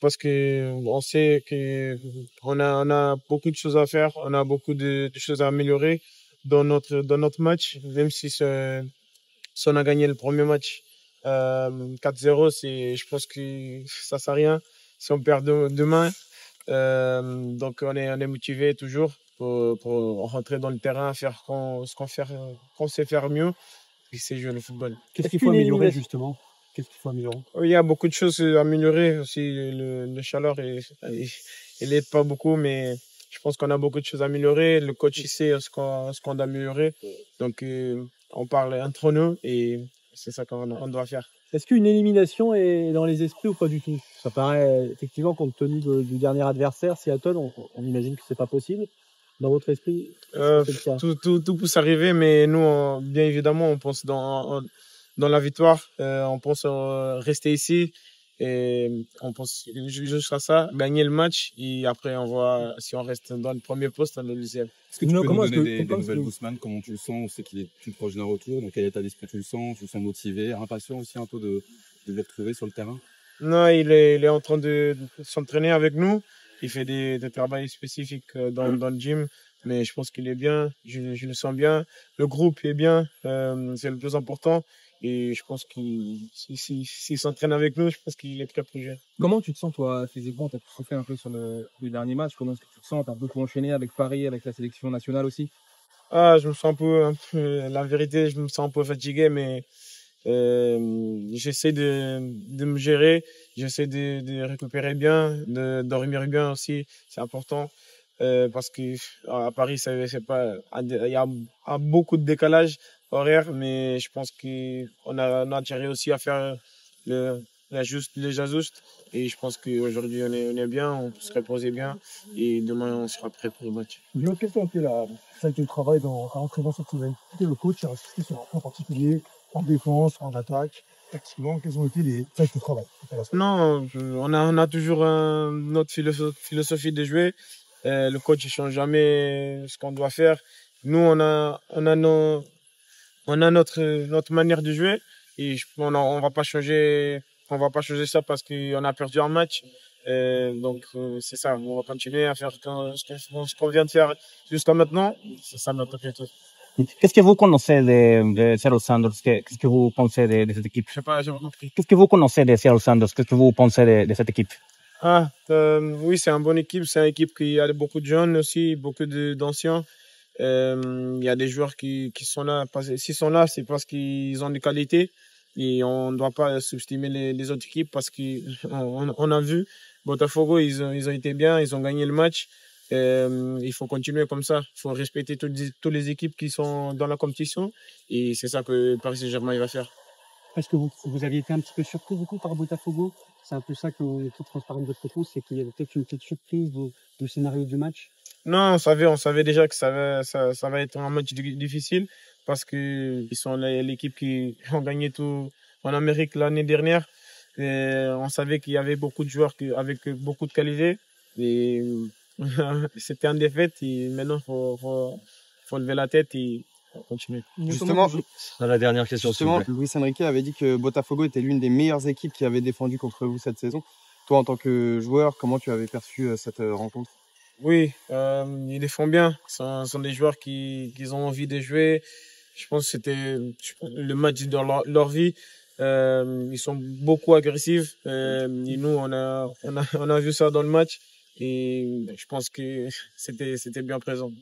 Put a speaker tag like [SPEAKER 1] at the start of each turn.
[SPEAKER 1] parce que on sait que on a beaucoup de choses à faire, on a beaucoup de choses à améliorer dans notre match, même si on a gagné le premier match 4-0, je pense que ça sert à rien si on perd demain. Donc on est motivé toujours pour rentrer dans le terrain, faire qu'on sait faire mieux, et c'est jouer le football.
[SPEAKER 2] Qu'est-ce qu'il faut améliorer justement? Qu'est-ce qu'il faut améliorer?
[SPEAKER 1] Il y a beaucoup de choses à améliorer aussi. Le chaleur, il est pas beaucoup, mais je pense qu'on a beaucoup de choses à améliorer. Le coach, il sait ce qu'on doit améliorer. Donc, on parle entre nous et c'est ça qu'on doit faire.
[SPEAKER 2] Est-ce qu'une élimination est dans les esprits ou pas du tout? Ça paraît effectivement, compte tenu du dernier adversaire, Seattle, on imagine que c'est pas possible. Dans votre esprit, c'est le cas?
[SPEAKER 1] Tout peut s'arriver, mais nous, bien évidemment, on pense dans la victoire. On pense rester ici et on pense juste à ça, gagner le match et après on voit si on reste dans le premier poste, dans le deuxième.
[SPEAKER 3] Est-ce que tu peux nous donner des nouvelles d'Ousmane? Comment tu le sens? On sait qu'il est plus proche d'un retour. Dans quel état d'esprit tu le sens? Tu le sens motivé, impatient aussi un peu de le retrouver sur le terrain?
[SPEAKER 1] Non, il est en train de s'entraîner avec nous. Il fait des travaux spécifiques dans le gym, mais je pense qu'il est bien. Je le sens bien. Le groupe est bien. C'est le plus important. Et je pense s'il s'entraîne avec nous, je pense qu'il est prêt pour jouer.
[SPEAKER 4] Comment tu te sens, toi, physiquement? Tu as souffert un peu sur le dernier match. Comment est-ce que tu te sens? Tu as un peu tout enchaîné avec Paris, avec la sélection nationale aussi?
[SPEAKER 1] Je me sens la vérité, je me sens un peu fatigué, mais j'essaie de me gérer. J'essaie de récupérer bien, de dormir bien aussi. C'est important. Parce que à Paris, c'est pas, il y a beaucoup de décalage horaire, mais je pense qu'on a intérêt aussi à faire les ajustes. Et je pense qu'aujourd'hui, on est bien, on peut se reposer bien. Et demain, on sera prêt pour le match.
[SPEAKER 5] J'ai une question qui est la salle de travail à rentrer dans cette semaine. Le coach a insisté sur un point particulier, en défense, en attaque. Tactiquement, quelles ont été les tâches de travail?
[SPEAKER 1] Non, on a toujours notre philosophie de jouer. Le coach ne change jamais ce qu'on doit faire. Nous, on a notre manière de jouer et on va pas changer ça parce qu'on a perdu un match. Donc c'est ça, on va continuer à faire ce qu'on vient de faire jusqu'à maintenant. C'est ça notre objectif.
[SPEAKER 6] Qu'est-ce que vous connaissez de Seattle Sounders? Qu'est-ce que vous pensez de cette équipe?
[SPEAKER 1] Je sais pas, j'ai pas compris.
[SPEAKER 6] Qu'est-ce que vous connaissez de Seattle Sounders? Qu'est-ce que vous pensez de cette équipe?
[SPEAKER 1] Oui, c'est une bonne équipe. C'est une équipe qui a beaucoup de jeunes aussi, beaucoup d'anciens. Il y a des joueurs qui sont là. S'ils sont là, c'est parce qu'ils ont des qualités. Et on ne doit pas sous-estimer les autres équipes parce qu'on a vu Botafogo, ils ont été bien, ils ont gagné le match. Il faut continuer comme ça. Il faut respecter toutes les équipes qui sont dans la compétition. Et c'est ça que Paris Saint-Germain va faire.
[SPEAKER 2] Est-ce que vous aviez été un petit peu surpris du coup par Botafogo? C'est un peu ça que toute transparence de votre réponse, c'est qu'il y avait peut-être une petite surprise du scénario du match?
[SPEAKER 1] Non, on savait déjà que ça va être un match difficile parce que ils sont l'équipe qui ont gagné tout en Amérique l'année dernière. Et on savait qu'il y avait beaucoup de joueurs avec beaucoup de qualité. Et c'était une défaite et maintenant faut lever la tête et continuer.
[SPEAKER 7] Justement,
[SPEAKER 3] Dans la dernière question, s'il vous plaît.
[SPEAKER 7] Luis Enrique avait dit que Botafogo était l'une des meilleures équipes qui avait défendu contre vous cette saison. Toi, en tant que joueur, comment tu avais perçu cette rencontre?
[SPEAKER 1] Oui, ils les font bien. Ce sont des joueurs qui ont envie de jouer. Je pense que c'était le match de leur vie. Ils sont beaucoup agressifs. Et nous, on a vu ça dans le match. Et je pense que c'était bien présent.